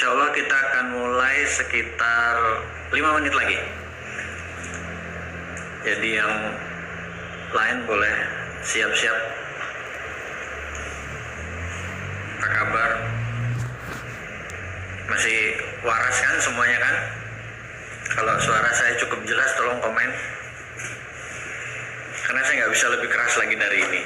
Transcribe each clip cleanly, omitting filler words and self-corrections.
Insya Allah kita akan mulai sekitar 5 menit lagi. Jadi yang lain boleh siap-siap. Apa kabar? Masih waras kan semuanya kan? Kalau suara saya cukup jelas tolong komen. Karena saya nggak bisa lebih keras lagi dari ini.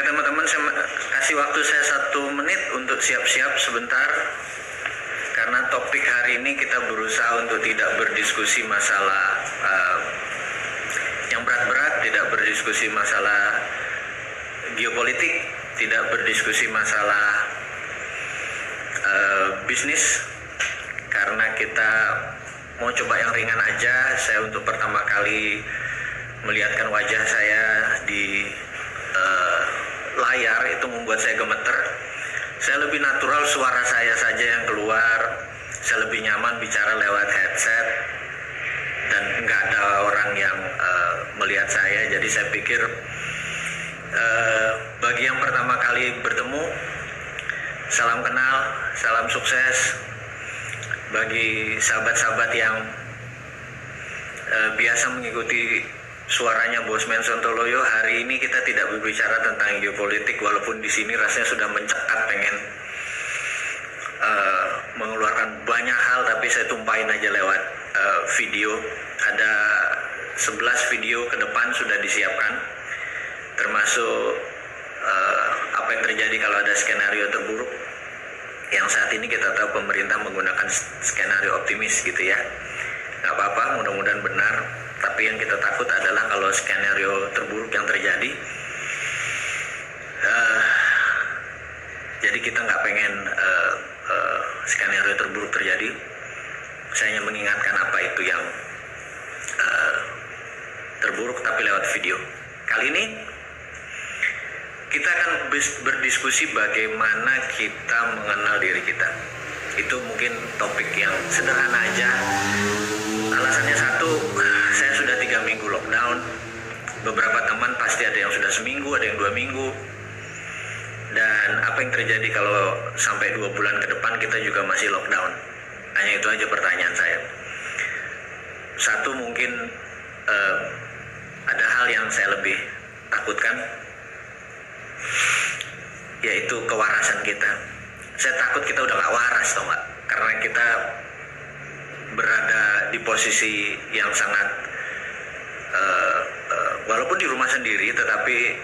Teman-teman, saya kasih waktu saya 1 menit untuk siap-siap sebentar, karena topik hari ini kita berusaha untuk tidak berdiskusi masalah yang berat-berat, tidak berdiskusi masalah geopolitik, tidak berdiskusi masalah bisnis, karena kita mau coba yang ringan aja. Saya untuk pertama kali melihatkan wajah saya di layar itu membuat saya gemeter. Saya lebih natural, suara saya saja yang keluar. Saya lebih nyaman bicara lewat headset dan nggak ada orang yang melihat saya. Jadi saya pikir bagi yang pertama kali bertemu, salam kenal, salam sukses. Bagi sahabat-sahabat yang biasa mengikuti suaranya Bosman Sontoloyo, hari ini kita tidak berbicara tentang geopolitik, walaupun di sini rasanya sudah mencekat pengen mengeluarkan banyak hal, tapi saya tumpahin aja lewat video. Ada 11 video ke depan sudah disiapkan, termasuk apa yang terjadi kalau ada skenario terburuk, yang saat ini kita tahu pemerintah menggunakan skenario optimis gitu ya. Nggak apa-apa, mudah-mudahan benar. Tapi yang kita takut adalah kalau skenario terburuk yang terjadi. Jadi kita nggak pengen skenario terburuk terjadi. Saya hanya mengingatkan apa itu yang terburuk, tapi lewat video. Kali ini kita akan berdiskusi bagaimana kita mengenal diri kita. Itu mungkin topik yang sederhana aja. Alasannya satu, saya sudah 3 minggu lockdown. Beberapa teman pasti ada yang sudah seminggu, ada yang 2 minggu. Dan apa yang terjadi kalau sampai 2 bulan ke depan kita juga masih lockdown? Hanya itu aja pertanyaan saya. Satu, mungkin ada hal yang saya lebih takutkan, yaitu kewarasan kita. Saya takut kita udah gak waras, tau gak? Karena kita berada di posisi yang sangat walaupun di rumah sendiri, tetapi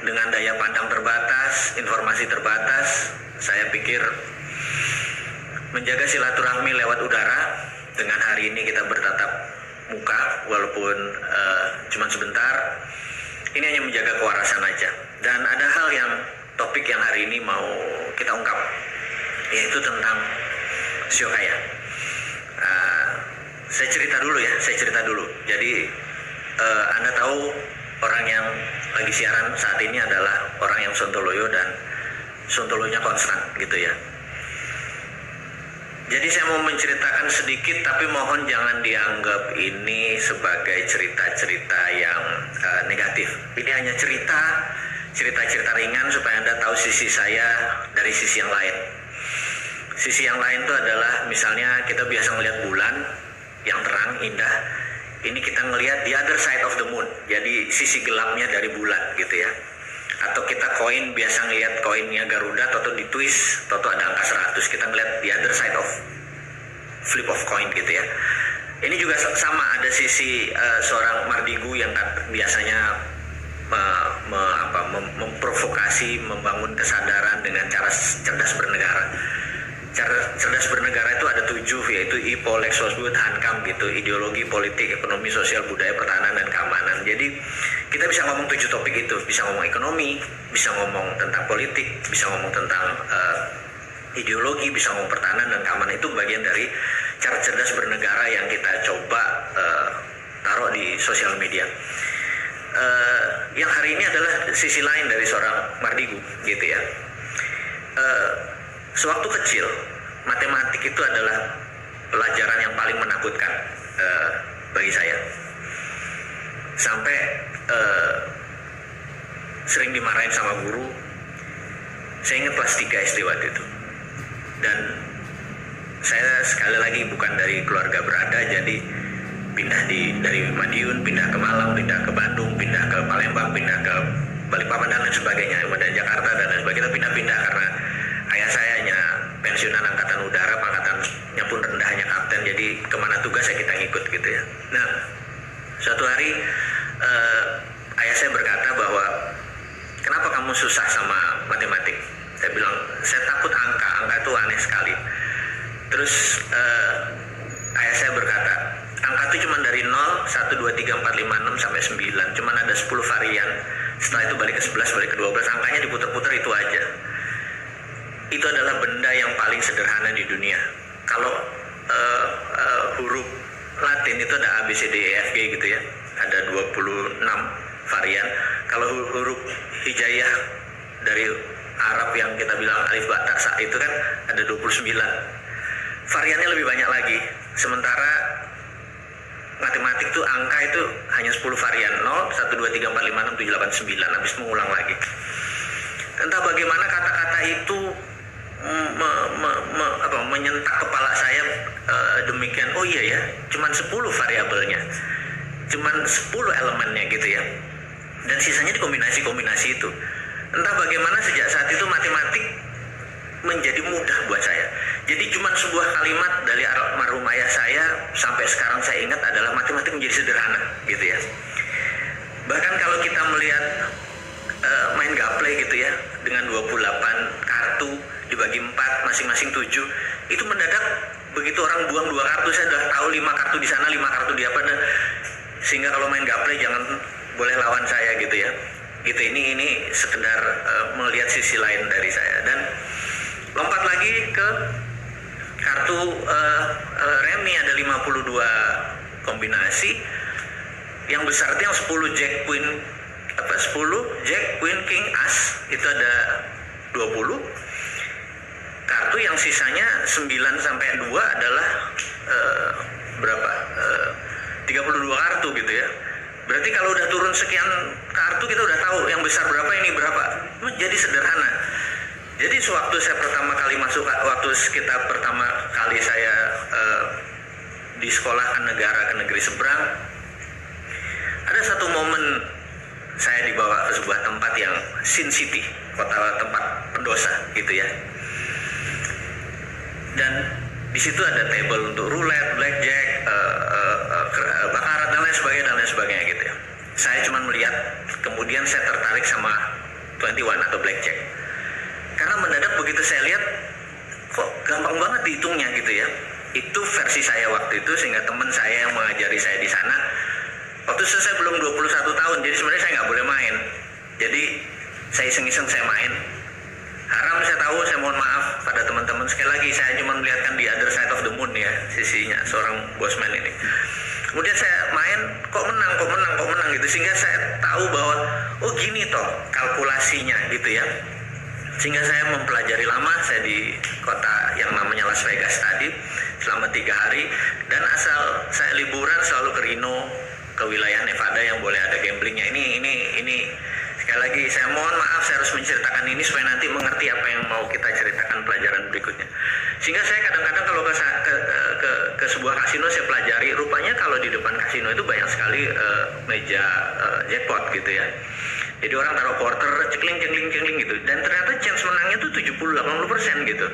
dengan daya pandang terbatas, informasi terbatas. Saya pikir menjaga silaturahmi lewat udara, dengan hari ini kita bertatap muka walaupun cuma sebentar, ini hanya menjaga kewarasan aja. Dan ada hal yang topik yang hari ini mau kita ungkap, yaitu tentang sio kaya. Saya cerita dulu. Jadi Anda tahu orang yang lagi siaran saat ini adalah orang yang Sontoloyo, dan Sontoloyonya konstan gitu ya. Jadi saya mau menceritakan sedikit, tapi mohon jangan dianggap ini sebagai cerita-cerita yang negatif. Ini hanya cerita-cerita ringan supaya Anda tahu sisi saya dari sisi yang lain. Sisi yang lain itu adalah misalnya kita biasa melihat bulan yang terang, indah. Ini kita ngelihat the other side of the moon. Jadi sisi gelapnya dari bulan gitu ya. Atau kita koin, biasa ngelihat koinnya Garuda, toto ditwist, toto ada angka 100. Kita ngelihat the other side of flip of coin gitu ya. Ini juga sama, ada sisi seorang Mardigu yang biasanya memprovokasi, membangun kesadaran dengan cara cerdas bernegara. Cara cerdas bernegara itu ada 7, yaitu IPO, Lex Sosbud, Hankam gitu, ideologi, politik, ekonomi, sosial, budaya, pertahanan, dan keamanan. Jadi kita bisa ngomong 7 topik itu, bisa ngomong ekonomi, bisa ngomong tentang politik, bisa ngomong tentang ideologi, bisa ngomong pertahanan dan keamanan. Itu bagian dari cara cerdas bernegara yang kita coba taruh di sosial media. Yang hari ini adalah sisi lain dari seorang Mardigu gitu ya. Sewaktu kecil, matematik itu adalah pelajaran yang paling menakutkan bagi saya. Sampai sering dimarahin sama guru. Saya ingat kelas 3 SD waktu itu. Dan saya sekali lagi bukan dari keluarga berada, jadi pindah dari Madiun, pindah ke Malang, pindah ke Bandung, pindah ke Palembang, pindah ke Balikpapan dan lain sebagainya, kemudian Jakarta dan lain sebagainya. Kita pindah-pindah karena ayah saya hanya pensiunan angkatan udara, pangkatannya pun rendah, hanya kapten, jadi kemana tugas ya kita ngikut gitu ya. Nah, suatu hari ayah saya berkata bahwa kenapa kamu susah sama matematik? Saya bilang, saya takut angka itu aneh sekali. Terus ayah saya berkata, angka itu cuma dari 0, 1, 2, 3, 4, 5, 6 sampai 9. Cuma ada 10 varian. Setelah itu balik ke 11, balik ke 12. Angkanya diputar-putar itu aja. Itu adalah benda yang paling sederhana di dunia. Kalau huruf Latin itu ada A, B, C, D, E, F, G gitu ya. Ada 26 varian. Kalau huruf hijaiyah dari Arab yang kita bilang alif ba ta sa itu kan ada 29. Variannya lebih banyak lagi. Sementara matematik itu angka itu hanya 10 varian, 0, 1, 2, 3, 4, 5, 6, 7, 8, 9, habis mengulang lagi. Entah bagaimana kata-kata itu menyentak kepala saya demikian, oh iya ya, cuman 10 variabelnya, cuman 10 elemennya gitu ya, dan sisanya dikombinasi-kombinasi itu. Entah bagaimana sejak saat itu matematik menjadi mudah buat saya. Jadi cuma sebuah kalimat dari almarhum ayah saya sampai sekarang saya ingat adalah matematik menjadi sederhana gitu ya. Bahkan kalau kita melihat main gaple gitu ya, dengan 28 kartu dibagi 4 masing-masing 7, itu mendadak begitu orang buang 2 kartu saya udah tahu 5 kartu di sana, 5 kartu di apa, dan sehingga kalau main gaple jangan boleh lawan saya gitu ya. Gitu, ini sekedar melihat sisi lain dari saya. Dan lompat lagi ke kartu remi, ada 52 kombinasi. Yang besar itu yang 10 Jack Queen, 10 Jack Queen King As, itu ada 20 kartu. Yang sisanya 9 sampai 2 adalah berapa? 32 kartu gitu ya. Berarti kalau udah turun sekian kartu kita udah tahu yang besar berapa, ini berapa. Jadi sederhana. Jadi sewaktu saya pertama kali masuk, waktu sekitar pertama kali saya di sekolah ke negeri seberang, ada satu momen saya dibawa ke sebuah tempat yang Sin City, tempat pendosa gitu ya. Dan di situ ada table untuk roulette, blackjack, bakarat dan lain sebagainya gitu ya. Saya cuma melihat, kemudian saya tertarik sama 21 atau blackjack. Karena mendadak begitu saya lihat, kok gampang banget dihitungnya gitu ya. Itu versi saya waktu itu, sehingga teman saya yang mengajari saya di sana, waktu itu saya belum 21 tahun, jadi sebenarnya saya nggak boleh main. Jadi saya iseng-iseng saya main. Haram saya tahu, saya mohon maaf pada teman-teman. Sekali lagi saya cuma melihatkan di other side of the moon ya, sisinya seorang bosman ini. Kemudian saya main, kok menang gitu, sehingga saya tahu bahwa oh gini toh kalkulasinya gitu ya. Sehingga saya mempelajari lama, saya di kota yang namanya Las Vegas tadi selama 3 hari, dan asal saya liburan selalu ke Reno, ke wilayah Nevada yang boleh ada gamblingnya. Ini sekali lagi saya mohon maaf, saya harus menceritakan ini supaya nanti mengerti apa yang mau kita ceritakan pelajaran berikutnya. Sehingga saya kadang-kadang kalau ke sebuah kasino saya pelajari, rupanya kalau di depan kasino itu banyak sekali meja jackpot gitu ya. Jadi orang taruh quarter, cekling gitu, dan ternyata chance menangnya tuh 70-80% gitu.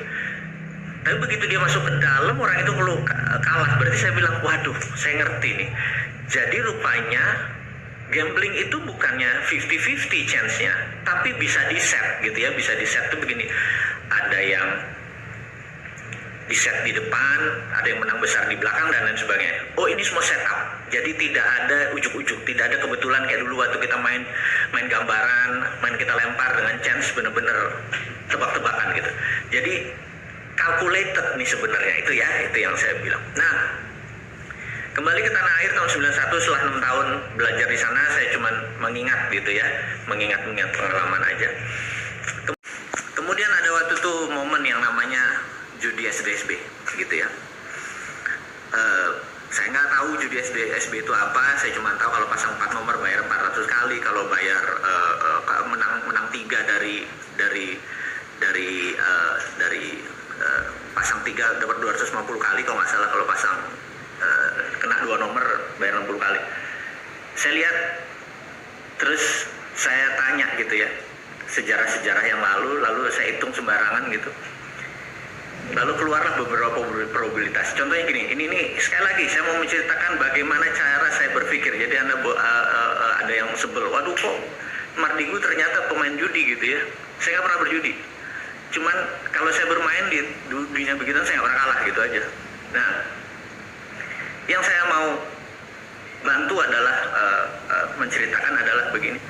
Tapi begitu dia masuk ke dalam, orang itu kalah. Berarti saya bilang, waduh, saya ngerti nih. Jadi rupanya gambling itu bukannya 50-50 chance-nya, tapi bisa di-set gitu ya. Bisa di-set tuh begini, ada yang di-set di depan, ada yang menang besar di belakang, dan lain sebagainya. Oh, ini semua setup. Jadi tidak ada ujuk-ujuk, tidak ada kebetulan kayak dulu waktu kita main gambaran, main kita lempar dengan chance bener-bener tebak-tebakan gitu. Jadi calculated nih sebenarnya, itu yang saya bilang. Nah, kembali ke tanah air tahun 91, setelah 6 tahun belajar di sana, saya cuma mengingat gitu ya, mengingat pengalaman aja. Kemudian ada waktu itu momen yang namanya judi SDSB gitu ya. Saya nggak tahu judi SDSB itu apa, saya cuma tahu kalau pasang 4 nomor bayar 400 kali, kalau bayar menang 3 dari pasang 3 dapat 250 kali kalau nggak salah, kalau pasang kena 2 nomor bayar 60 kali. Saya lihat, terus saya tanya gitu ya, sejarah-sejarah yang lalu saya hitung sembarangan gitu. Lalu keluarlah beberapa probabilitas. Contohnya gini, ini sekali lagi saya mau menceritakan bagaimana cara saya berpikir. Jadi ada yang sebel, waduh kok Mardigu ternyata pemain judi gitu ya. Saya nggak pernah berjudi. Cuman kalau saya bermain di dunia begitu saya nggak pernah kalah gitu aja. Nah, yang saya mau bantu adalah menceritakan adalah begini.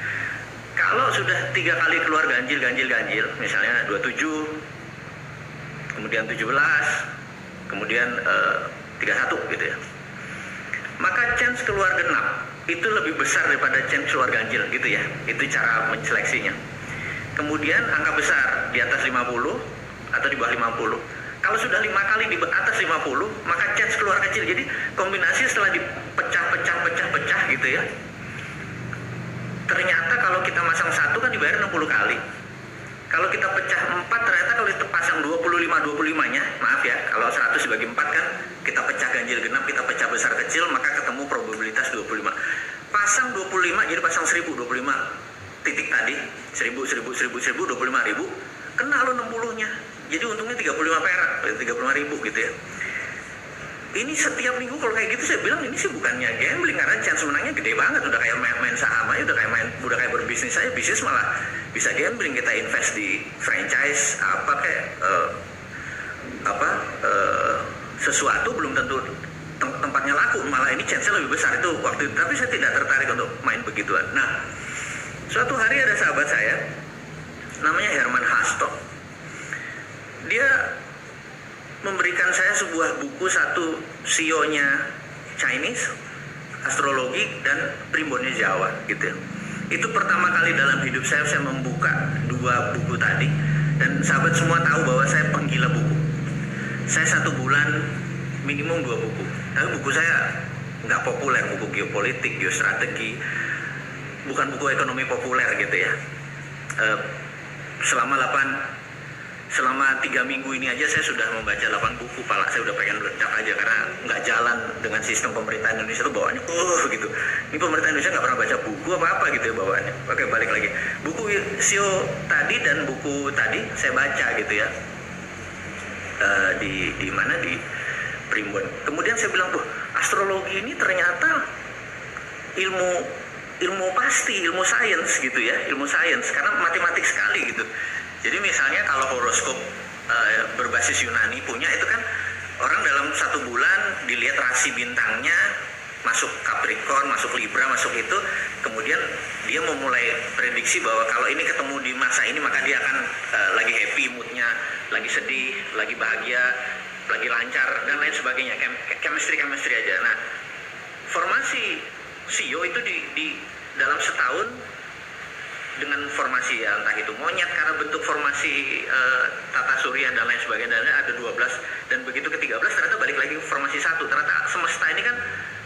Kalau sudah 3 kali keluar ganjil, misalnya 27, kemudian 17, kemudian 31 gitu ya. Maka chance keluar genap itu lebih besar daripada chance keluar ganjil gitu ya. Itu cara menseleksinya. Kemudian angka besar di atas 50 atau di bawah 50. Kalau sudah 5 kali di atas 50, maka chance keluar kecil. Jadi kombinasi setelah dipecah gitu ya. Ternyata kalau kita masang 1 kan dibayar 60 kali. Kalau kita pecah 4, ternyata kalau kita pasang 25-25-nya, maaf ya, kalau 100 dibagi 4 kan kita pecah ganjil genap, kita pecah besar kecil, maka ketemu probabilitas 25. Pasang 25, jadi pasang 1000, 25 titik tadi, 1000, 25.000, kena lo 60-nya. Jadi untungnya 35 perak, 35.000 gitu ya. Ini setiap minggu kalau kayak gitu saya bilang ini sih bukannya gambling, karena chance menangnya gede banget, udah kayak main saham aja, udah kayak berbisnis aja, bisnis malah bisa gambling. Kita invest di franchise sesuatu belum tentu tempatnya laku, malah ini chance-nya lebih besar itu waktu itu. Tapi saya tidak tertarik untuk main begituan. Nah, suatu hari ada sahabat saya namanya Herman Hasto. Dia memberikan saya sebuah buku, satu CEO-nya Chinese, astrologi, dan primbonnya Jawa gitu ya. Itu pertama kali dalam hidup saya membuka 2 buku tadi, dan sahabat semua tahu bahwa saya penggila buku. Saya 1 bulan minimum 2 buku. Tapi buku saya nggak populer, buku geopolitik, geostrategi, bukan buku ekonomi populer gitu ya. Selama 3 minggu ini aja saya sudah membaca 8 buku, pala saya udah pengen meledak aja karena nggak jalan dengan sistem pemerintah Indonesia tuh bawaannya gitu. Ini pemerintah Indonesia nggak pernah baca buku apa gitu ya bawaannya. Oke, balik lagi. Buku CEO tadi dan buku tadi saya baca gitu ya. Di mana, di Primbon. Kemudian saya bilang tuh, astrologi ini ternyata ilmu pasti, ilmu sains gitu ya, ilmu sains karena matematik sekali gitu. Jadi misalnya kalau horoskop berbasis Yunani punya itu kan orang dalam 1 bulan dilihat rasi bintangnya, masuk Capricorn, masuk Libra, masuk itu, kemudian dia memulai prediksi bahwa kalau ini ketemu di masa ini maka dia akan lagi happy moodnya, lagi sedih, lagi bahagia, lagi lancar dan lain sebagainya, chemistry aja. Nah, formasi CEO itu di dalam setahun dengan formasi ya, entah itu monyet karena bentuk formasi tata surya dan lain sebagainya, dan ada 12, dan begitu ke 13 ternyata balik lagi ke formasi 1. Ternyata semesta ini kan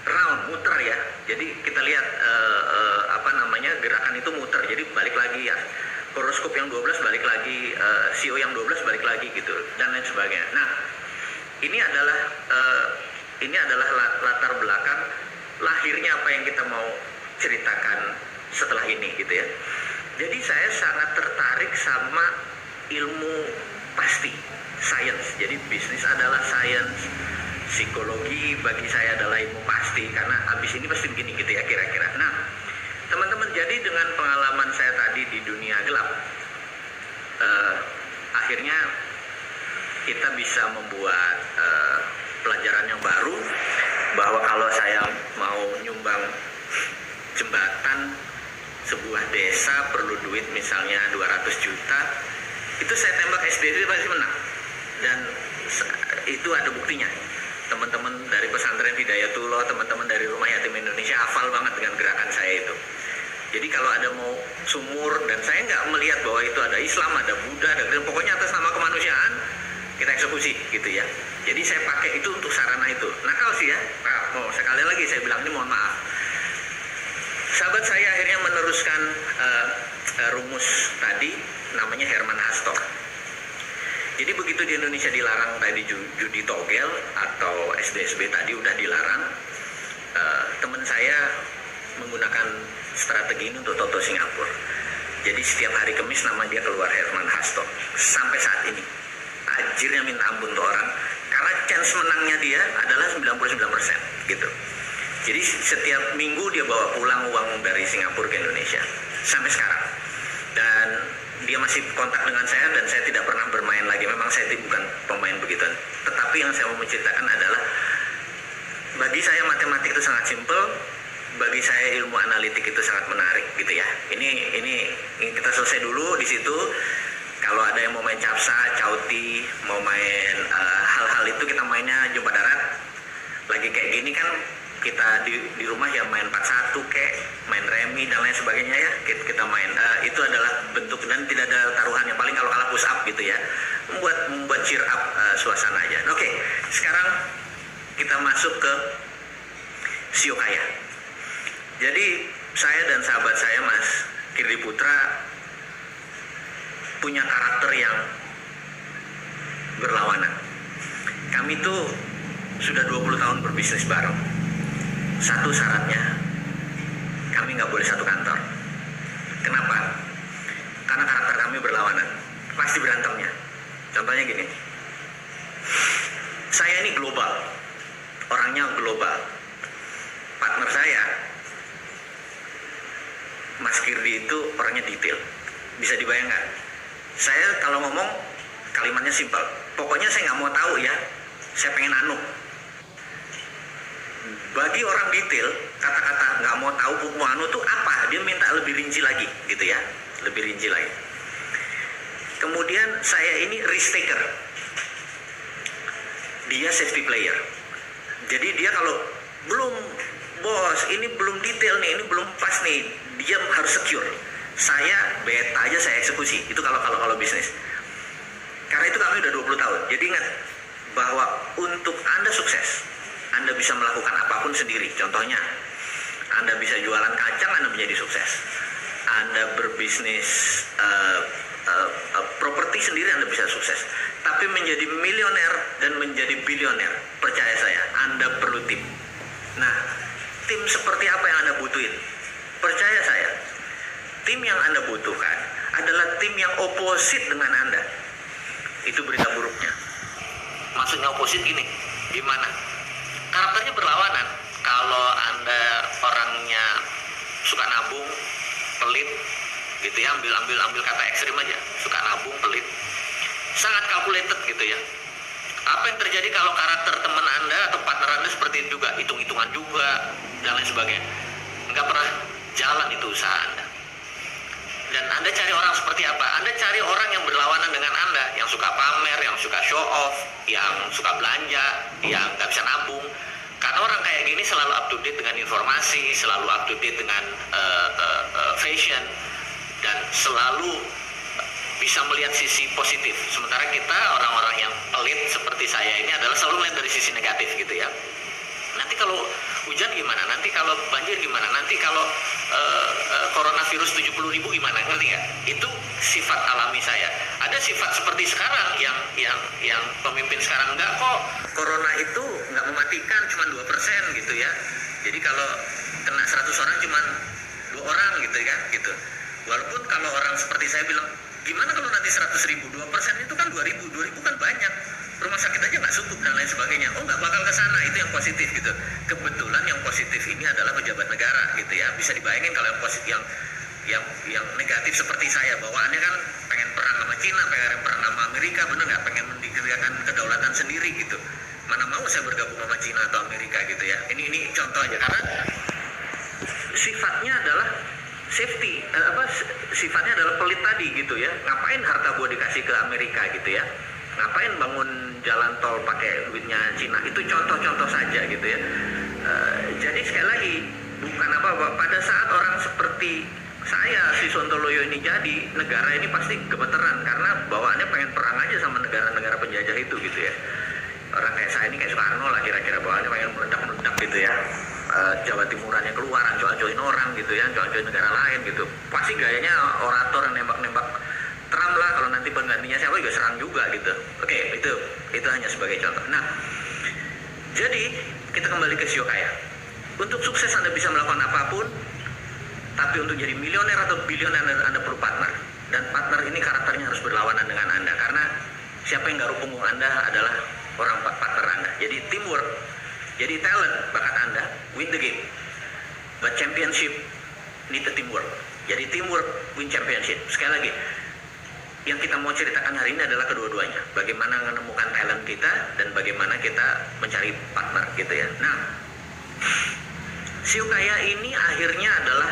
round, muter ya. Jadi kita lihat gerakan itu muter, jadi balik lagi ya. Horoskop yang 12 balik lagi, CEO yang 12 balik lagi gitu dan lain sebagainya. Nah, ini adalah latar belakang lahirnya apa yang kita mau ceritakan setelah ini gitu ya. Jadi saya sangat tertarik sama ilmu pasti, sains. Jadi bisnis adalah sains, psikologi bagi saya adalah ilmu pasti, karena abis ini pasti begini gitu ya kira-kira. Nah, teman-teman, jadi dengan pengalaman saya tadi di dunia gelap, akhirnya kita bisa membuat pelajaran yang baru, bahwa kalau saya mau nyumbang jembatan sebuah desa perlu duit misalnya 200 juta, itu saya tembak SDT pasti menang. Dan itu ada buktinya. Teman-teman dari pesantren Hidayatullah, teman-teman dari Rumah Yatim Indonesia hafal banget dengan gerakan saya itu. Jadi kalau ada mau sumur, dan saya nggak melihat bahwa itu ada Islam, ada Buddha, ada pokoknya atas nama kemanusiaan kita eksekusi gitu ya. Jadi saya pakai itu untuk sarana itu. Nakal sih ya. Nah, sekali lagi saya bilang ini mohon maaf. Sahabat saya akhirnya meneruskan rumus tadi, namanya Herman Hastor. Jadi begitu di Indonesia dilarang tadi judi togel atau SDSB tadi udah dilarang, teman saya menggunakan strategi ini untuk toto Singapura. Jadi setiap hari Kamis nama dia keluar Herman Hastor. Sampai saat ini ajirnya minta ampun tuh orang, karena chance menangnya dia adalah 99% gitu. Jadi setiap minggu dia bawa pulang uang dari Singapura ke Indonesia sampai sekarang. Dan dia masih kontak dengan saya, dan saya tidak pernah bermain lagi. Memang saya bukan pemain begituan. Tetapi yang saya mau menceritakan adalah, bagi saya matematik itu sangat simpel, bagi saya ilmu analitik itu sangat menarik gitu ya. Ini kita selesai dulu di situ. Kalau ada yang mau main capsa, cauti, mau main hal-hal itu, kita mainnya jumpa darat. Lagi kayak gini kan kita di rumah ya main 41 kayak main remi dan lain sebagainya ya, kita main itu adalah bentuk, dan tidak ada taruhannya, paling kalau kalah push up gitu ya, membuat cheer up suasana aja. Oke, sekarang kita masuk ke Sio Kaya. Jadi saya dan sahabat saya Mas Kirdi Putra punya karakter yang berlawanan. Kami tuh sudah 20 tahun berbisnis bareng. Satu syaratnya, kami nggak boleh satu kantor. Kenapa? Karena karakter kami berlawanan, pasti berantemnya. Contohnya gini, saya ini global, orangnya global. Partner saya, Mas Kirdi, itu orangnya detail. Bisa dibayangkan, saya kalau ngomong kalimatnya simpel. Pokoknya saya nggak mau tahu ya, saya pengen anu. Bagi orang detail, kata-kata nggak mau tahu mau anu tuh apa, dia minta lebih rinci lagi gitu ya, lebih rinci lagi. Kemudian saya ini risk taker, dia safety player. Jadi dia kalau belum, bos ini belum detail nih, ini belum pas nih, dia harus secure. Saya bet aja, saya eksekusi. Itu kalau bisnis. Karena itu kami udah 20 tahun. Jadi ingat bahwa untuk Anda sukses, Anda bisa melakukan apapun sendiri. Contohnya, Anda bisa jualan kacang, Anda menjadi sukses. Anda berbisnis properti sendiri, Anda bisa sukses. Tapi menjadi milioner dan menjadi bilioner, percaya saya, Anda perlu tim. Nah, tim seperti apa yang Anda butuhin? Percaya saya, tim yang Anda butuhkan adalah tim yang oposit dengan Anda. Itu berita buruknya. Maksudnya oposit gini, gimana? Karakternya berlawanan. Kalau Anda orangnya suka nabung, pelit, gitu ya, ambil kata ekstrim aja, suka nabung, pelit, sangat calculated gitu ya. Apa yang terjadi kalau karakter teman Anda atau partner Anda seperti itu juga, hitung-hitungan juga, dan lain sebagainya. Nggak pernah jalan itu usaha Anda. Dan Anda cari orang seperti apa? Anda cari orang yang berlawanan dengan Anda, yang suka pamer, yang suka show off, yang suka belanja, yang nggak bisa nabung. Karena orang kayak gini selalu up to date dengan informasi, selalu up to date dengan fashion, dan selalu bisa melihat sisi positif. Sementara kita orang-orang yang pelit seperti saya ini adalah selalu melihat dari sisi negatif gitu ya. Nanti kalau hujan gimana? Nanti kalau banjir gimana? Nanti kalau coronavirus 70.000 gimana? Ngerti nggak? Itu sifat alami saya. Ada sifat seperti sekarang yang pemimpin sekarang enggak kok. Corona itu nggak mematikan, cuma 2% gitu ya. Jadi kalau kena 100 orang cuma 2 orang gitu ya, gitu. Walaupun kalau orang seperti saya bilang, gimana kalau nanti 100.000, 2% itu kan 2.000 kan banyak. Rumah sakit aja nggak cukup dan lain sebagainya. Oh, nggak bakal ke sana, itu yang positif gitu. Kebetulan yang positif ini adalah pejabat negara gitu ya. Bisa dibayangin kalau yang positif, yang negatif seperti saya, bawaannya kan pengen perang sama Cina, pengen perang sama Amerika, bener nggak? Pengen mendirikan kedaulatan sendiri gitu. Mana mau saya bergabung sama Cina atau Amerika gitu ya. Ini contoh aja, karena sifatnya adalah safety, sifatnya adalah pelit tadi gitu ya. Ngapain harta gua dikasih ke Amerika gitu ya. ngapain bangun jalan tol pakai duitnya Cina? Itu contoh-contoh saja gitu ya. Jadi sekali lagi bukan apa-apa, pada saat orang seperti saya, si Sontoloyo ini jadi, negara ini pasti gemeteran karena bawaannya pengen perang aja sama negara-negara penjajah itu gitu ya. Orang kayak saya ini kayak Soekarno lah kira-kira, bawaannya pengen meledak-meledak gitu ya. Jawa Timurannya keluar, anco-ancoin orang gitu ya, anco-ancoin negara lain gitu. Pasti gayanya orator yang nembak-nembak Trump lah, kalau nanti penggantinya siapa juga serang juga gitu. Oke, itu hanya sebagai contoh. Nah, jadi kita kembali ke Sio Kaya. Untuk sukses Anda bisa melakukan apapun, tapi untuk jadi milioner atau bilioner Anda perlu partner. Dan partner ini karakternya harus berlawanan dengan Anda, karena siapa yang garuk punggung Anda adalah orang partner Anda. Jadi teamwork, jadi talent, bakat Anda, win the game. But championship need a teamwork. Jadi teamwork win championship. Sekali lagi, yang kita mau ceritakan hari ini adalah kedua-duanya. Bagaimana menemukan talent kita dan bagaimana kita mencari partner gitu ya. Nah, Sio Kaya ini akhirnya adalah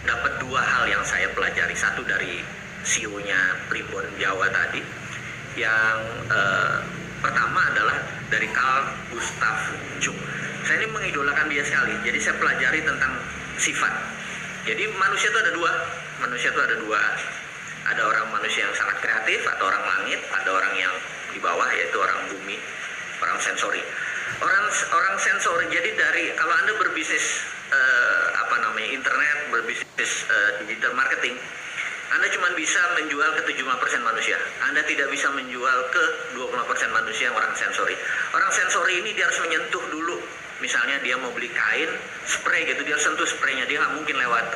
dapat dua hal yang saya pelajari. Satu dari CEO-nya Primbon Jawa tadi. Yang pertama adalah dari Carl Gustav Jung. Saya ini mengidolakan dia sekali. Jadi saya pelajari tentang sifat. Jadi manusia itu ada dua. Ada orang manusia yang sangat kreatif atau orang langit, ada orang yang di bawah yaitu orang bumi, orang sensori. Orang sensori. Jadi dari kalau Anda berbisnis internet, berbisnis digital marketing, Anda cuma bisa menjual ke 75% manusia. Anda tidak bisa menjual ke 20% manusia yang orang sensori. Orang sensori ini dia harus menyentuh dulu. Misalnya dia mau beli kain, spray gitu, dia harus sentuh spraynya. Dia nggak mungkin lewat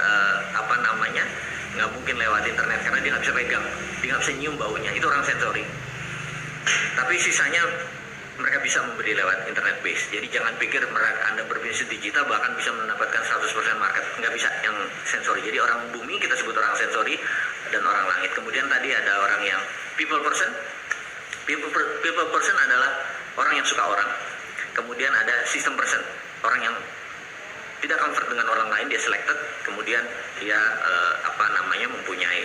nggak mungkin lewat internet karena dia nggak bisa pegang, dia nggak bisa nyium baunya. Itu orang sensori. Tapi sisanya mereka bisa membeli lewat internet base. Jadi jangan pikir Anda berbisnis digital bahkan bisa mendapatkan 100% market. Nggak bisa yang sensori. Jadi orang bumi kita sebut orang sensori dan orang langit. Kemudian tadi ada orang yang people person. People person adalah orang yang suka orang. Kemudian ada system person, orang yang tidak comfort dengan orang lain, dia selected. Kemudian dia mempunyai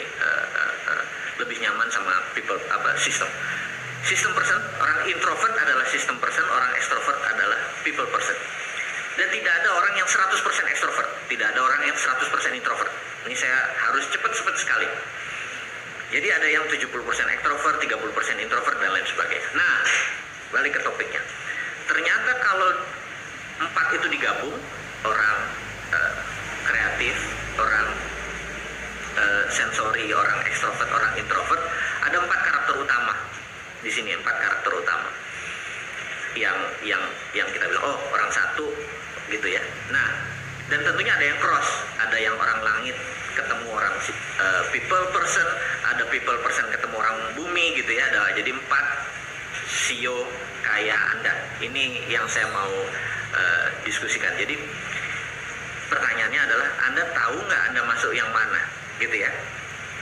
lebih nyaman sama people system. System person, orang introvert adalah system person, orang extrovert adalah people person. Dan tidak ada orang yang 100% extrovert, tidak ada orang yang 100% introvert. Ini saya harus cepat sekali. Jadi ada yang 70% extrovert, 30% introvert dan lain sebagainya. Nah, balik ke topiknya. Ternyata kalau 4 itu digabung, orang kreatif, orang sensori, orang ekstrovert, orang introvert, ada 4 karakter utama di sini, 4 karakter utama yang kita bilang orang satu gitu ya. Nah, dan tentunya ada yang cross, ada yang orang langit ketemu orang people person, ada people person ketemu orang bumi gitu ya. Jadi 4 Sio Kaya Anda. Ini yang saya mau diskusikan. Jadi pertanyaannya adalah Anda tahu nggak Anda masuk yang mana gitu ya.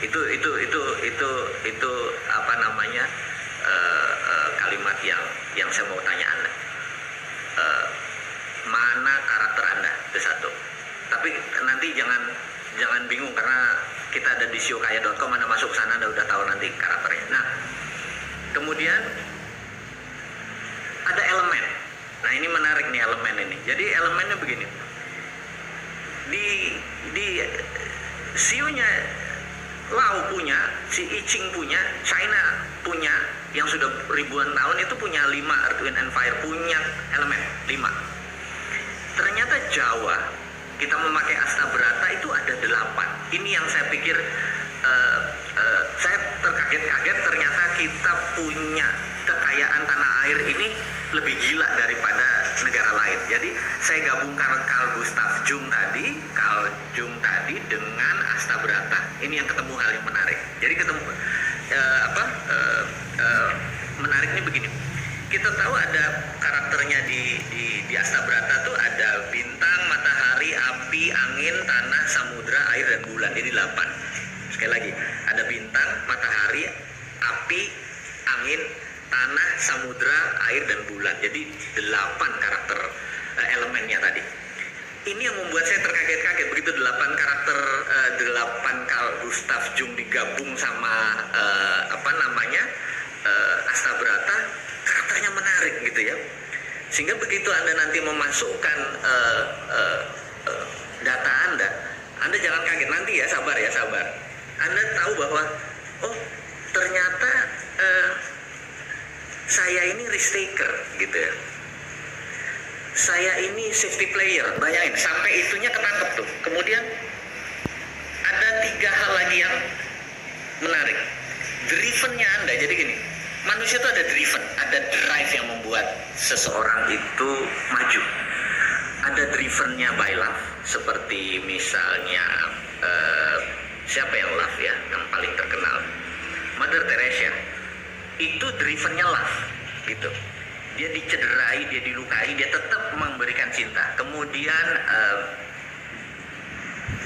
Itu kalimat yang saya mau tanya Anda. Mana karakter Anda? Itu satu. Tapi nanti jangan bingung karena kita ada di siokaya.com, Anda masuk sana Anda udah tahu nanti karakternya. Nah, kemudian ada elemen. Nah, ini menarik nih elemen ini. Jadi elemennya begini. Di Sionya Lau punya, si I Ching punya, China punya, yang sudah ribuan tahun itu punya 5 Earth, Wind and Fire, punya elemen 5. Ternyata Jawa kita memakai Astabrata itu ada 8. Ini yang saya pikir saya terkaget-kaget, ternyata kita punya kekayaan tanah air ini lebih gila daripada negara lain. Jadi saya gabungkan Carl Gustav Jung tadi dengan Astabrata. Ini yang ketemu hal yang menarik. Jadi ketemu menariknya begini. Kita tahu ada karakternya di Astabrata tuh ada bintang, matahari, api, angin, tanah, samudra, air dan bulan. Jadi 8. Sekali lagi, ada bintang, matahari, api, angin, tanah, samudra, air dan bulan. Jadi 8 karakter elemennya tadi. Ini yang membuat saya terkaget-kaget begitu 8 karakter 8 Carl Gustav Jung digabung sama Astabrata. Sehingga begitu Anda nanti memasukkan data Anda jangan kaget nanti ya, sabar. Anda tahu bahwa oh ternyata saya ini risk taker gitu ya. Saya ini safety player, bayangin sampai itunya ketangkep tuh. Kemudian ada 3 hal lagi yang menarik. Drivennya Anda, jadi gini, manusia itu ada driven, ada drive yang membuat seseorang itu maju. Ada drivennya by love, seperti misalnya siapa yang love ya, yang paling terkenal, Mother Teresa. Itu drivennya love, gitu. Dia dicederai, dia dilukai, dia tetap memberikan cinta. Kemudian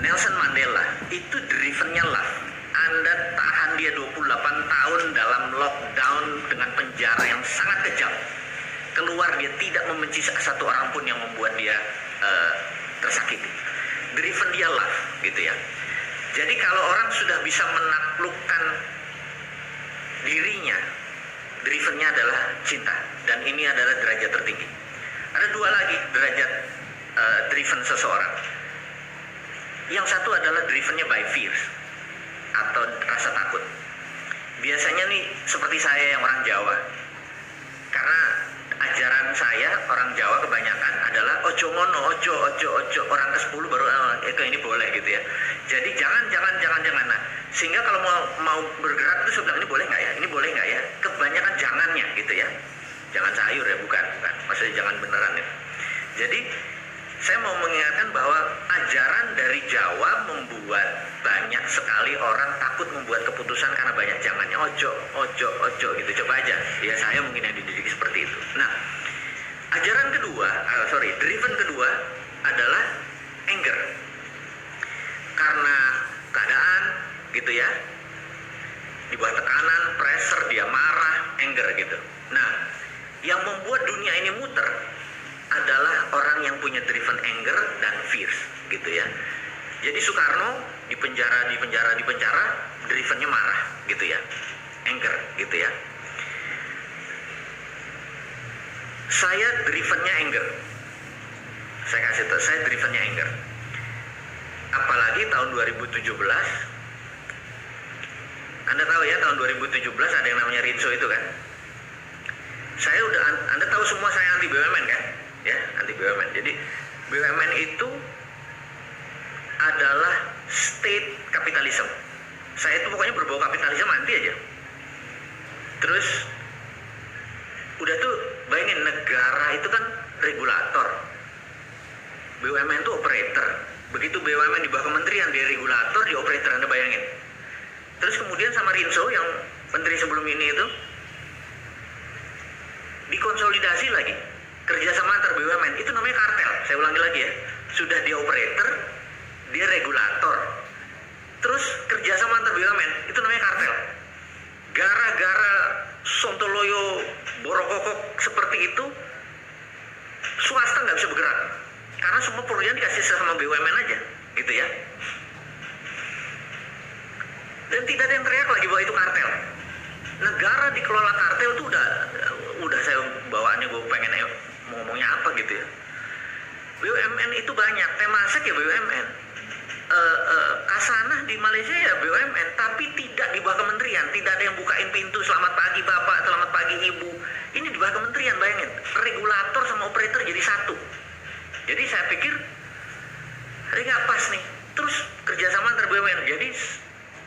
Nelson Mandela, itu drivennya love. Anda tahan dia 28 tahun dalam lockdown dengan penjara yang sangat kejam. Keluar dia tidak membenci satu orang pun yang membuat dia tersakiti. Driven dia love, gitu ya. Jadi kalau orang sudah bisa menaklukkan dirinya, drivennya adalah cinta, dan ini adalah derajat tertinggi. Ada 2 lagi derajat driven seseorang. Yang satu adalah drivennya by fears atau rasa takut. Biasanya nih seperti saya yang orang Jawa, karena ajaran saya orang Jawa kebanyakan adalah ojo ngono, ojo orang ke-10 baru itu ini boleh gitu ya. Jadi jangan. Nah, sehingga kalau mau bergerak itu sebenarnya ini boleh nggak ya? Ini boleh nggak ya? Kebanyakan jangannya gitu ya. Jangan sayur ya, bukan. Maksudnya jangan beneran ya. Jadi saya mau mengingatkan bahwa ajaran dari Jawa membuat banyak sekali orang takut membuat keputusan karena banyak jangannya. Ojo gitu. Coba aja. Ya saya mungkin yang dididik seperti itu. Nah, driven kedua adalah anger. Karena keadaan gitu ya, di bawah tekanan, pressure, dia marah, anger gitu. Nah, yang membuat dunia ini muter adalah orang yang punya driven anger dan fears gitu ya. Jadi Soekarno di penjara, drivennya marah gitu ya, anger gitu ya. Saya drivennya anger. Saya kasih tahu, saya drivennya anger. Apalagi tahun 2017. Anda tahu ya, tahun 2017 ada yang namanya Rinso itu kan. Anda tahu semua saya anti BUMN kan? Ya, anti BUMN. Jadi BUMN itu adalah state capitalism. Saya itu pokoknya berbau kapitalisme anti aja. Terus udah tuh bayangin, negara itu kan regulator, BUMN itu operator. Begitu BUMN di bawah kementerian, dia regulator, dia operator. Anda bayangin. Terus kemudian sama Rinso yang menteri sebelum ini itu dikonsolidasi lagi, kerjasama antar BUMN, itu namanya kartel. Saya ulangi lagi ya, sudah dia operator, dia regulator, terus kerjasama antar BUMN, itu namanya kartel. Gara-gara sontoloyo borokokok seperti itu, swasta nggak bisa bergerak karena semua pekerjaan dikasih sama BUMN aja gitu ya. Dan tidak ada yang teriak lagi bahwa itu kartel. Negara dikelola kartel itu udah saya bawaannya, gue pengen ngomongnya apa gitu ya. BUMN itu banyak, Temasek ya BUMN, Kasanah di Malaysia ya BUMN, tapi tidak di bawah kementerian. Tidak ada yang bukain pintu selamat pagi bapak, selamat pagi ibu. Ini di bawah kementerian, bayangin. Regulator sama operator jadi satu. Jadi saya pikir hari nggak pas nih. Terus kerjasama antar BUMN. Jadi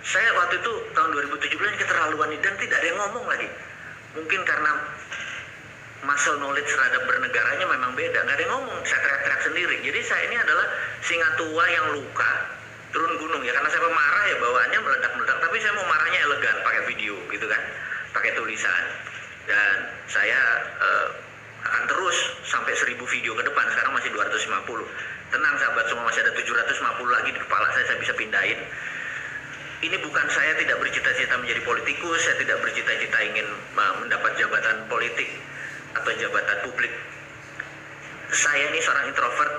saya waktu itu tahun 2017 keterlaluan dan tidak ada yang ngomong lagi. Mungkin karena muscle knowledge terhadap bernegaranya memang beda, nggak ada yang ngomong, saya teriak-teriak sendiri. Jadi saya ini adalah singa tua yang luka turun gunung ya, karena saya pemarah ya, bawaannya meledak-meledak, tapi saya mau marahnya elegan, pakai video gitu kan, pakai tulisan. Dan saya akan terus sampai 1000 video ke depan. Sekarang masih 250. Tenang sahabat semua, masih ada 750 lagi di kepala saya bisa pindahin. Ini bukan, saya tidak bercita-cita menjadi politikus, saya tidak bercita-cita ingin mendapat jabatan politik atau jabatan publik. Saya ini seorang introvert,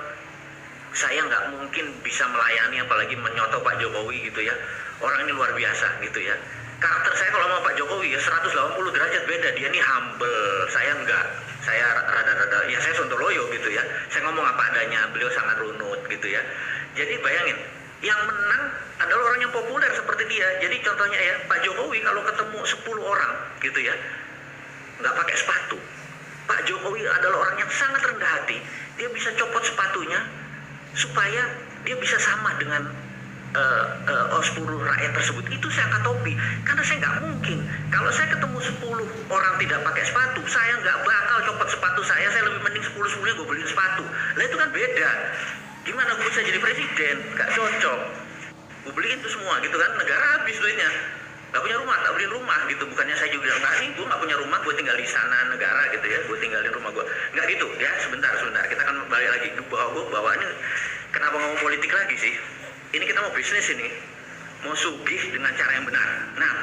saya nggak mungkin bisa melayani apalagi menyoto Pak Jokowi gitu ya. Orang ini luar biasa gitu ya. Karakter saya kalau mau Pak Jokowi ya 180 derajat beda, dia ini humble, saya enggak. saya rada-rada, ya saya sontoloyo gitu ya, saya ngomong apa adanya, beliau sangat runut gitu ya. Jadi bayangin, yang menang adalah orang yang populer seperti dia. Jadi contohnya ya, Pak Jokowi kalau ketemu 10 orang gitu ya, nggak pakai sepatu, Pak Jokowi adalah orang yang sangat rendah hati. Dia bisa copot sepatunya supaya dia bisa sama dengan 10 rakyat tersebut. Itu saya angkat topi, karena saya nggak mungkin kalau saya ketemu 10 orang tidak pakai sepatu, saya nggak bakal copot sepatu saya lebih mending 10-10 gue beliin sepatu. Lah itu kan beda. Gimana gue bisa jadi presiden? Nggak cocok. Gue beliin itu semua gitu kan, negara habis duitnya. Nggak punya rumah, tak beliin rumah gitu. Bukannya saya juga nggak sih, gue nggak punya rumah, gue tinggal di sana negara gitu ya, gue tinggalin rumah gue. Nggak gitu ya, sebentar, kita akan balik lagi. Gue bawa ini, kenapa ngomong politik lagi sih? Ini kita mau bisnis ini, mau sugih dengan cara yang benar. Nah,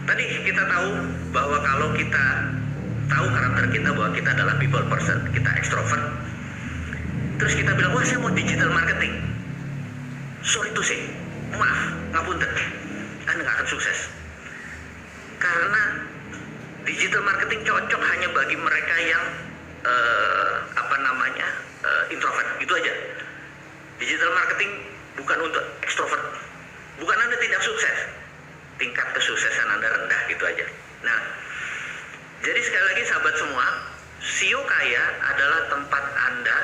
tadi kita tahu bahwa kalau kita tahu karakter kita bahwa kita adalah people person, kita extrovert, terus kita bilang, wah saya mau digital marketing. Sorry to say, maaf, ngapunten, Anda nggak akan sukses. Karena digital marketing cocok hanya bagi mereka yang introvert, gitu aja. Digital marketing bukan untuk extrovert. Bukan Anda tidak sukses, tingkat kesuksesan Anda rendah, gitu aja. Nah, jadi sekali lagi sahabat semua, SEO Kaya adalah tempat Anda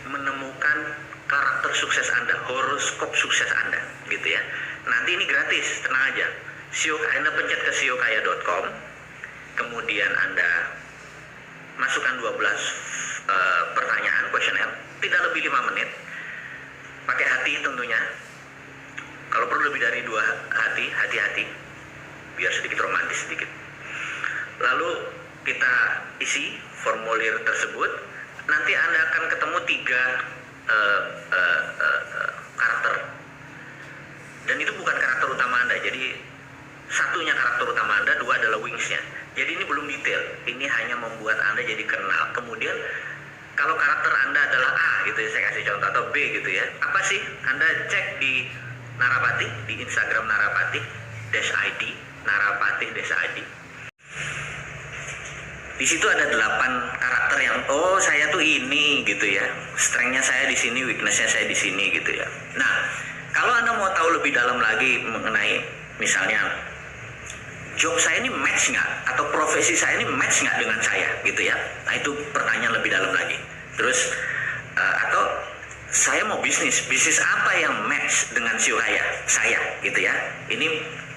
menemukan karakter sukses Anda, horoskop sukses Anda, gitu ya. Nanti ini gratis, tenang aja. Anda pencet ke seokaya.com, kemudian Anda masukkan 12 pertanyaan, kuesioner, tidak lebih 5 menit. Pakai hati tentunya. Kalau perlu lebih dari 2 hati, hati-hati. Biar sedikit romantis sedikit. Lalu kita isi formulir tersebut. Nanti Anda akan ketemu 3 karakter. Dan itu bukan karakter utama Anda. Jadi satunya karakter utama Anda, 2 adalah wingsnya. Jadi ini belum detail. Ini hanya membuat Anda jadi kenal. Kemudian kalau karakter Anda adalah A gitu ya, saya kasih contoh, atau B gitu ya. Apa sih? Anda cek di Narapati, di Instagram Narapati-ID, Narapati-ID. Di situ ada 8 karakter yang, oh saya tuh ini gitu ya. Strength-nya saya di sini, weakness-nya saya di sini gitu ya. Nah, kalau Anda mau tahu lebih dalam lagi mengenai misalnya job saya ini match nggak, atau profesi saya ini match nggak dengan saya gitu ya. Nah itu pertanyaan lebih dalam lagi. Terus atau saya mau bisnis apa yang match dengan SEO Kaya saya gitu ya. Ini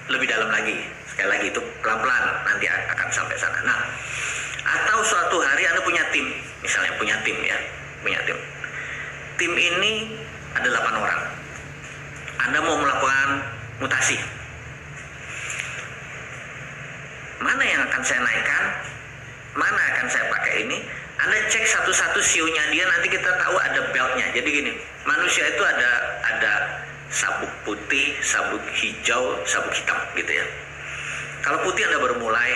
lebih dalam lagi. Sekali lagi itu pelan-pelan nanti akan sampai sana. Nah, atau suatu hari Anda punya tim, misalnya punya tim ya, punya tim. Tim ini ada 8 orang. Anda mau melakukan mutasi. Mana yang akan saya naikkan, mana akan saya pakai ini. Anda cek satu-satu SEO-nya dia, nanti kita tahu ada belt-nya. Jadi gini, manusia itu ada sabuk putih, sabuk hijau, sabuk hitam gitu ya. Kalau putih Anda baru mulai,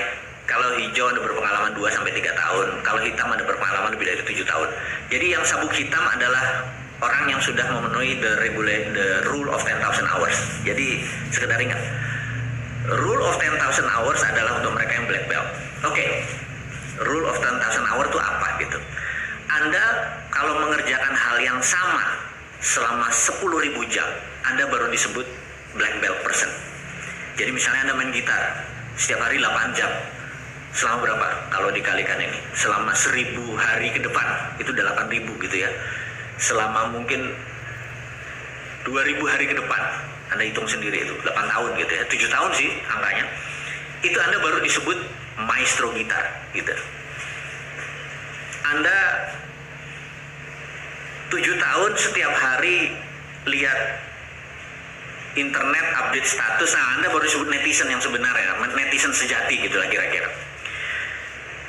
kalau hijau Anda berpengalaman 2-3 tahun, kalau hitam Anda berpengalaman lebih dari 7 tahun. Jadi yang sabuk hitam adalah orang yang sudah memenuhi the rule of 10,000 hours. Jadi sekedar ingat, rule of 10,000 hours adalah untuk mereka yang black belt. Oke. Rule of 10,000 hours itu apa gitu? Anda kalau mengerjakan hal yang sama selama 10.000 jam, Anda baru disebut black belt person. Jadi misalnya Anda main gitar setiap hari 8 jam. Selama berapa? Kalau dikalikan ini, selama 1.000 hari ke depan, itu udah 8.000 gitu ya. Selama mungkin 2.000 hari ke depan, Anda hitung sendiri itu 8 tahun gitu ya, 7 tahun sih angkanya. Itu Anda baru disebut maestro gitar gitu. Anda 7 tahun setiap hari lihat internet update status, nah Anda baru disebut netizen yang sebenarnya, netizen sejati gitu lah kira-kira.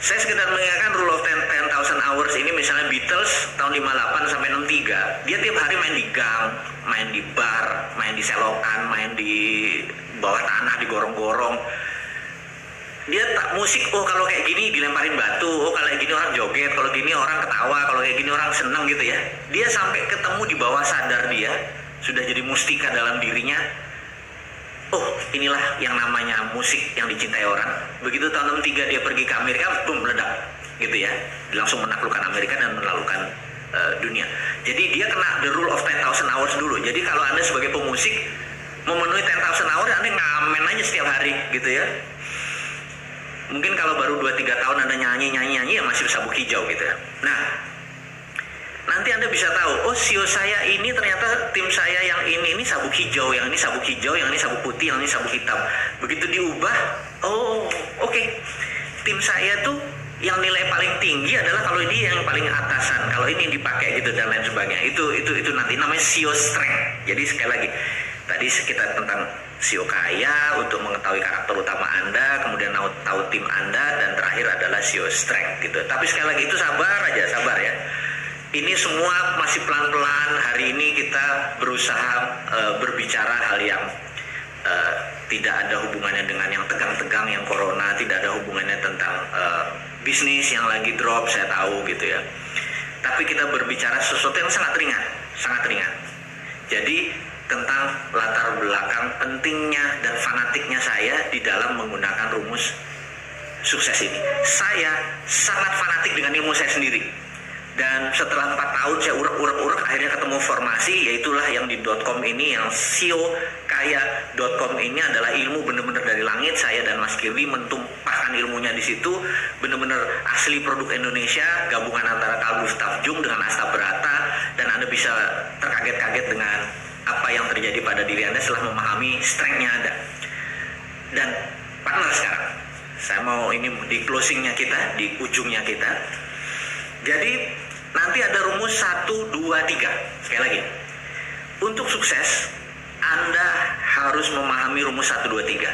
Saya sekedar mengingatkan rule of 10,000 hours ini, misalnya Beatles tahun 58 sampai 63, dia tiap hari main di gang, main di bar, main di selokan, main di bawah tanah, di gorong-gorong. Dia tak musik, oh kalau kayak gini dilemparin batu, oh kalau kayak gini orang joget, kalau gini orang ketawa, kalau kayak gini orang seneng gitu ya. Dia sampai ketemu di bawah sadar dia, sudah jadi mustika dalam dirinya. oh inilah yang namanya musik yang dicintai orang. Begitu tahun 63 dia pergi ke Amerika, boom, meledak gitu ya, langsung menaklukkan Amerika dan menaklukkan dunia. Jadi dia kena the rule of 10,000 hours dulu. Jadi kalau Anda sebagai pemusik memenuhi 10,000 hours, Anda ngamen aja setiap hari gitu ya. Mungkin kalau baru 2-3 tahun Anda nyanyi ya masih sabuk hijau gitu ya. Nah, nanti Anda bisa tahu, oh sio saya ini ternyata tim saya yang ini sabuk hijau, yang ini sabuk hijau, yang ini sabuk putih, yang ini sabuk hitam. Begitu diubah, oh oke. Tim saya tuh yang nilai paling tinggi adalah kalau ini yang paling atasan, kalau ini dipakai gitu dan lain sebagainya. Itu nanti namanya sio strength. Jadi sekali lagi, tadi sekitar tentang sio kaya untuk mengetahui karakter utama Anda, kemudian tahu tim Anda, dan terakhir adalah sio strength gitu. Tapi sekali lagi itu sabar ya. Ini semua masih pelan-pelan. Hari ini kita berusaha berbicara hal yang tidak ada hubungannya dengan yang tegang-tegang, yang corona, tidak ada hubungannya tentang bisnis yang lagi drop, saya tahu gitu ya. Tapi kita berbicara sesuatu yang sangat ringan. Jadi tentang latar belakang pentingnya dan fanatiknya saya di dalam menggunakan rumus sukses ini. Saya sangat fanatik dengan ilmu saya sendiri. Dan setelah 4 tahun saya urek akhirnya ketemu formasi, yaitulah yang di .com ini, yang siokaya.com ini adalah ilmu benar-benar dari langit. Saya dan Mas Kirby mentumpahkan ilmunya di situ, benar-benar asli produk Indonesia, gabungan antara Carl Gustav Jung dengan Asta Brata, dan Anda bisa terkaget-kaget dengan apa yang terjadi pada diri Anda setelah memahami strength-nya Anda. Dan partner sekarang, saya mau ini di closing-nya kita, di ujungnya kita. Jadi nanti ada rumus 1, 2, 3. Sekali lagi, untuk sukses Anda harus memahami rumus 1, 2, 3.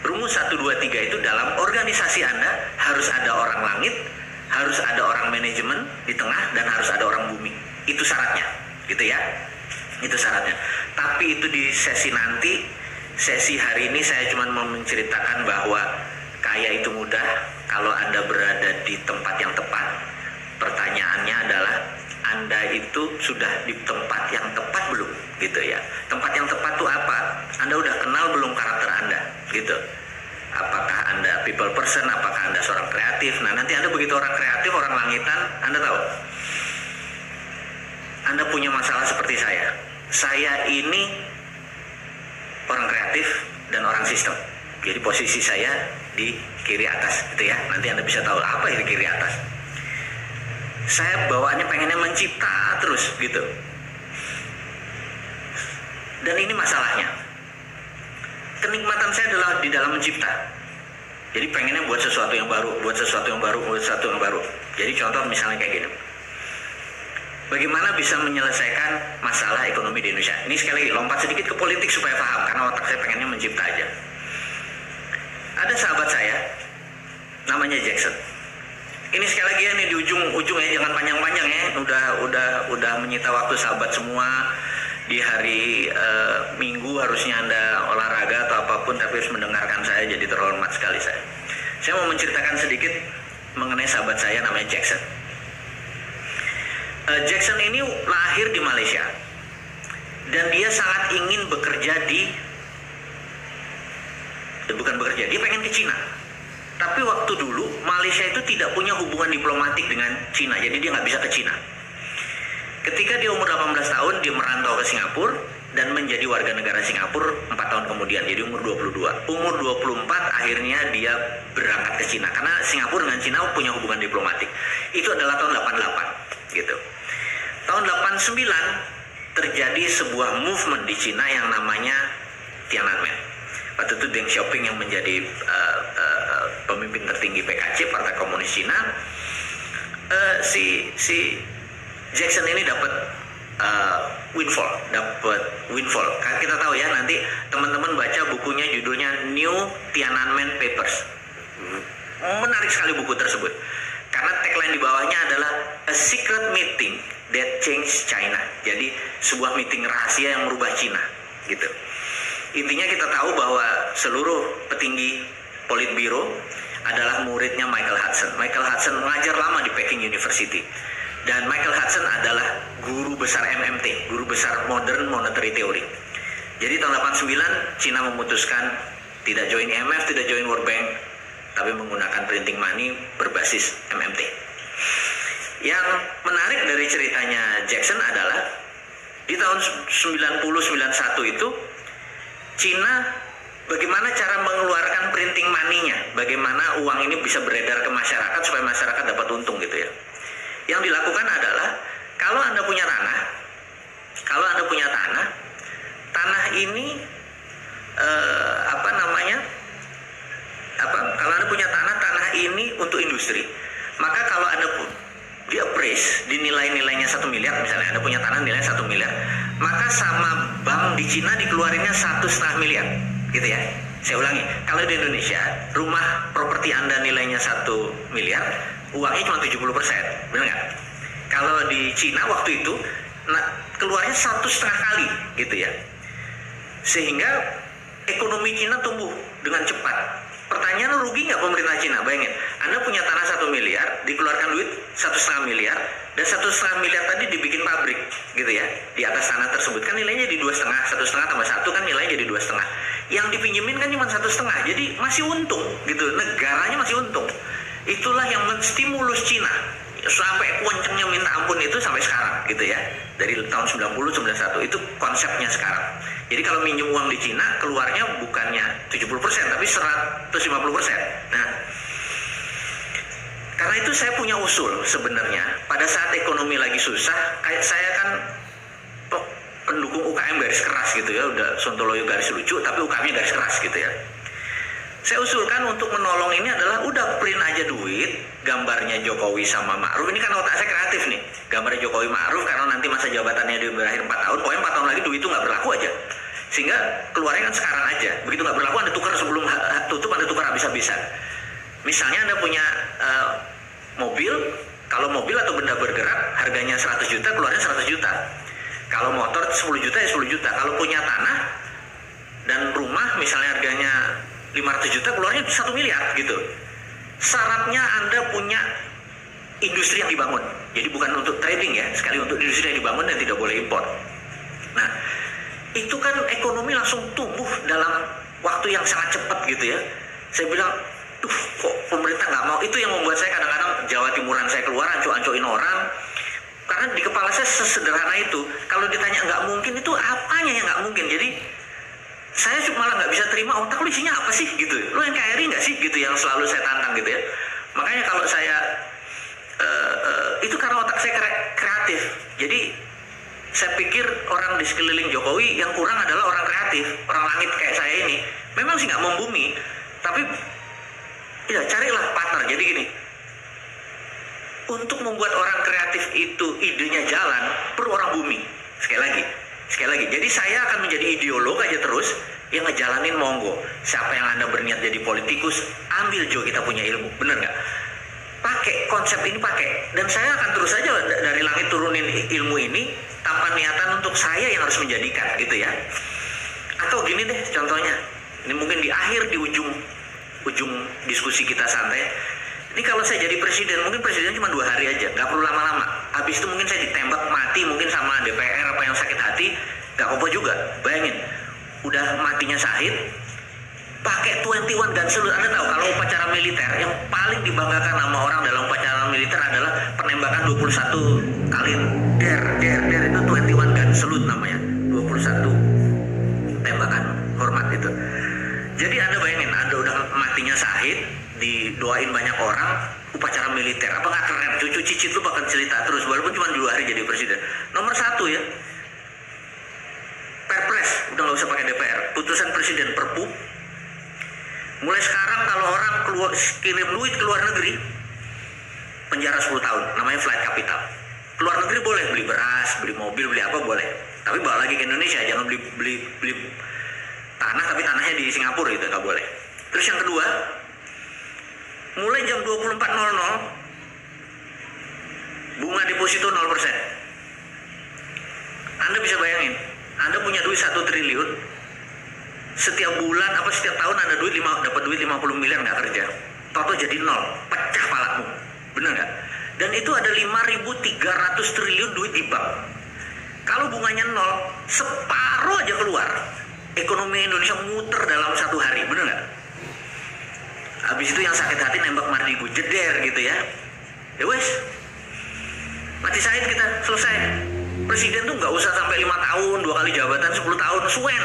Rumus 1, 2, 3 itu dalam organisasi Anda harus ada orang langit, harus ada orang manajemen di tengah, dan harus ada orang bumi. Itu syaratnya, gitu ya. Itu syaratnya. Tapi itu di sesi nanti. Sesi hari ini saya cuma mau menceritakan bahwa kaya itu mudah kalau Anda berada di tempat yang tepat. Pertanyaannya adalah, Anda itu sudah di tempat yang tepat belum? Gitu ya. Tempat yang tepat itu apa? Anda udah kenal belum karakter Anda? Gitu. Apakah Anda people person? Apakah Anda seorang kreatif? Nah, nanti Anda begitu orang kreatif, orang langitan, Anda tahu. Anda punya masalah seperti saya. Saya ini orang kreatif dan orang sistem. Jadi posisi saya di kiri atas, gitu ya. Nanti Anda bisa tahu apa di kiri atas. Saya bawaannya pengennya mencipta terus gitu. Dan ini masalahnya. Kenikmatan saya adalah di dalam mencipta. Jadi pengennya buat sesuatu yang baru. Jadi contoh misalnya kayak gini. Bagaimana bisa menyelesaikan masalah ekonomi di Indonesia? Ini sekali lagi lompat sedikit ke politik supaya paham, karena otak saya pengennya mencipta aja. Ada sahabat saya namanya Jackson. Ini sekali lagi ya, nih di ujung ya, jangan panjang-panjang ya. Udah menyita waktu sahabat semua. Di hari Minggu harusnya Anda olahraga atau apapun, tapi harus mendengarkan saya, jadi terhormat sekali saya. Saya mau menceritakan sedikit mengenai sahabat saya namanya Jackson. Jackson ini lahir di Malaysia dan dia sangat ingin bekerja dia pengen ke Cina. Tapi waktu dulu Malaysia itu tidak punya hubungan diplomatik dengan Cina, jadi dia nggak bisa ke Cina. Ketika dia umur 18 tahun, dia merantau ke Singapura dan menjadi warga negara Singapura 4 tahun kemudian, jadi umur 22. Umur 24 akhirnya dia berangkat ke Cina, karena Singapura dengan Cina punya hubungan diplomatik. Itu adalah tahun 88 gitu. Tahun 89 terjadi sebuah movement di Cina yang namanya Tiananmen. Waktu itu Deng Xiaoping yang menjadi pemimpin tertinggi PKC, Partai Komunis Cina. Si Jackson ini dapat windfall. Karena kita tahu ya, nanti teman-teman baca bukunya, judulnya New Tiananmen Papers. Menarik sekali buku tersebut. Karena tagline di bawahnya adalah a secret meeting that changed China. Jadi sebuah meeting rahasia yang merubah Cina, gitu. Intinya kita tahu bahwa seluruh petinggi Politbiro adalah muridnya Michael Hudson. Michael Hudson mengajar lama di Peking University. Dan Michael Hudson adalah guru besar MMT, guru besar Modern Monetary Theory. Jadi tahun 89 Cina memutuskan tidak join IMF, tidak join World Bank, tapi menggunakan printing money berbasis MMT. Yang menarik dari ceritanya Jackson adalah di tahun 90-91 itu Cina bagaimana cara mengeluarkan printing money-nya, bagaimana uang ini bisa beredar ke masyarakat supaya masyarakat dapat untung gitu ya. Yang dilakukan adalah kalau Anda punya tanah, tanah ini kalau Anda punya tanah ini untuk industri, maka kalau Anda di appraise, dinilai nilainya 1 miliar, misalnya Anda punya tanah nilainya 1 miliar, maka sama bank di Cina dikeluarinnya 1,5 miliar, gitu ya. Saya ulangi, kalau di Indonesia rumah properti Anda nilainya 1 miliar, uangnya cuma 70%, benar nggak? Kalau di Cina waktu itu keluarnya 1,5 kali, gitu ya. Sehingga ekonomi Cina tumbuh dengan cepat. Pertanyaan, rugi nggak pemerintah Cina? Bayangin, Anda punya tanah 1 miliar, dikeluarkan duit 1,5 miliar, dan 1,5 miliar tadi dibikin pabrik, gitu ya. Di atas tanah tersebut kan nilainya di 2,5, 1,5 tambah 1 kan nilainya jadi 2,5. Yang dipinjemin kan cuma 1,5, jadi masih untung, gitu. Negaranya masih untung. Itulah yang menstimulus Cina sampai kencengnya minta ampun itu sampai sekarang, gitu ya. Dari tahun 90-91 itu konsepnya sekarang. Jadi kalau minjem uang di Cina keluarnya bukannya 70% tapi 150%. Nah, karena itu saya punya usul sebenarnya pada saat ekonomi lagi susah, kayak saya kan pendukung UKM garis keras gitu ya, udah Sontoloyo garis lucu tapi UKM-nya garis keras gitu ya. Saya usulkan untuk menolong ini adalah udah print aja duit, gambarnya Jokowi sama Ma'ruf. Ini kan otak saya kreatif nih, gambarnya Jokowi Ma'ruf karena nanti masa jabatannya di berakhir 4 tahun, pokoknya 4 tahun lagi duit itu nggak berlaku aja. Sehingga keluarnya kan sekarang aja, begitu nggak berlaku Anda tukar sebelum tutup, Anda tukar habis-habisan. Misalnya Anda punya mobil, kalau mobil atau benda bergerak harganya 100 juta, keluarnya 100 juta. Kalau motor 10 juta ya 10 juta. Kalau punya tanah dan rumah misalnya harganya 500 juta, keluarnya 1 miliar gitu. Syaratnya Anda punya industri yang dibangun. Jadi bukan untuk trading ya, sekali untuk industri yang dibangun dan tidak boleh impor. Nah, itu kan ekonomi langsung tumbuh dalam waktu yang sangat cepat gitu ya. Saya bilang, kok pemerintah nggak mau? Itu yang membuat saya kadang-kadang Jawa Timuran saya keluar, anco-ancoin orang. Karena di kepala saya sesederhana itu. Kalau ditanya nggak mungkin, itu apanya yang nggak mungkin? Jadi saya malah nggak bisa terima, otak lu isinya apa sih gitu. Lu NKRI nggak sih gitu, yang selalu saya tantang gitu ya. Makanya kalau saya itu karena otak saya kreatif. Jadi saya pikir orang di sekeliling Jokowi yang kurang adalah orang kreatif, orang langit kayak saya ini. Memang sih nggak membumi, tapi ya carilah partner. Jadi gini, untuk membuat orang kreatif itu idenya jalan, perlu orang bumi. Sekali lagi. Jadi saya akan menjadi ideolog aja terus, yang ngejalanin monggo. Siapa yang Anda berniat jadi politikus, ambil Jo, kita punya ilmu, bener nggak? Pakai konsep ini, pakai. Dan saya akan terus aja dari langit turunin ilmu ini tanpa niatan untuk saya yang harus menjadikan gitu ya. Atau gini deh contohnya, ini mungkin di akhir, di ujung diskusi kita santai. Ini kalau saya jadi presiden, mungkin presiden cuma 2 hari aja, nggak perlu lama-lama. Habis itu mungkin saya ditembak mati mungkin sama DPR apa yang sakit hati, nggak apa-apa juga. Bayangin, udah matinya Syahid, pakai 21 gun salute. Anda tahu kalau upacara militer yang paling dibanggakan sama orang dalam upacara militer adalah penembakan 21 kali der itu 21 gun salute namanya. 21 tembakan hormat itu. Jadi Anda bayangin, Anda udah matinya Syahid, didoain banyak orang, upacara militer. Apa nggak keren? Cucu cicit lu bakal cerita terus walaupun cuma 2 hari jadi presiden. Nomor 1 ya, Perpres, udah nggak usah pakai DPR, putusan presiden Perpu. Mulai sekarang kalau orang kirim duit ke luar negeri, penjara 10 tahun, namanya flight capital. Keluar negeri boleh beli beras, beli mobil, beli apa boleh, tapi bawa lagi ke Indonesia, jangan beli tanah tapi tanahnya di Singapura, itu nggak boleh. Terus yang kedua, mulai jam 24.00 bunga deposito 0%. Anda bisa bayangin, Anda punya duit 1 triliun, setiap bulan apa setiap tahun Anda dapat duit 50 miliar nggak kerja, toto jadi 0, pecah palamu, bener nggak? Dan itu ada 5.300 triliun duit di bank. Kalau bunganya 0, separuh aja keluar, ekonomi Indonesia muter dalam 1 hari, bener nggak? Habis itu yang sakit hati nembak Mardigu, jeder gitu ya. Ya wes, mati syahid kita, selesai. Presiden tuh nggak usah sampai 5 tahun, 2 kali jabatan, 10 tahun, suwen.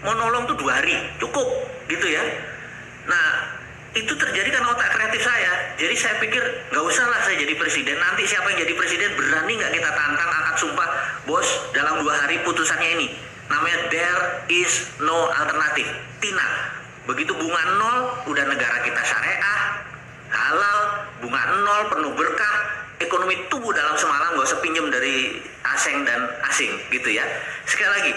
Mau nolong tuh 2 hari, cukup gitu ya. Nah, itu terjadi karena otak kreatif saya. Jadi saya pikir nggak usah lah saya jadi presiden. Nanti siapa yang jadi presiden, berani nggak kita tantang, angkat sumpah, bos, dalam 2 hari putusannya ini. Namanya there is no alternative. Tina. Begitu bunga 0, udah negara kita syariah, halal, bunga 0, penuh berkah, ekonomi tumbuh dalam semalam, nggak usah pinjam dari asing dan asing gitu ya. Sekali lagi,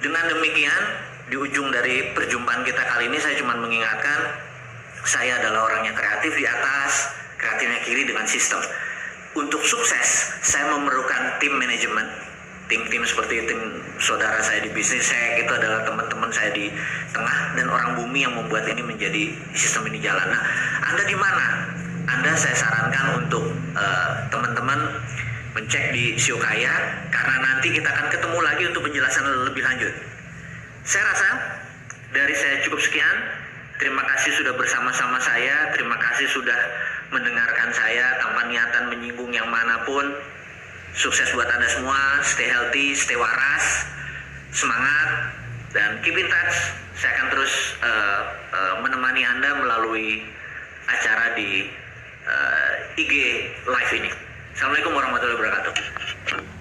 dengan demikian di ujung dari perjumpaan kita kali ini saya cuma mengingatkan, saya adalah orang yang kreatif di atas, kreatifnya kiri dengan sistem. Untuk sukses, saya memerlukan tim manajemen. Tim-tim seperti tim saudara saya di bisnis saya, itu adalah teman-teman saya di tengah dan orang bumi yang membuat ini menjadi sistem ini jalan. Nah, Anda di mana? Anda saya sarankan untuk teman-teman mencek di Sio Kaya, karena nanti kita akan ketemu lagi untuk penjelasan lebih lanjut. Saya rasa dari saya cukup sekian. Terima kasih sudah bersama-sama saya. Terima kasih sudah mendengarkan saya tanpa niatan menyinggung yang manapun. Sukses buat Anda semua. Stay healthy, stay waras, semangat, dan keep in touch. Saya akan terus menemani Anda melalui acara di IG Live ini. Assalamualaikum warahmatullahi wabarakatuh.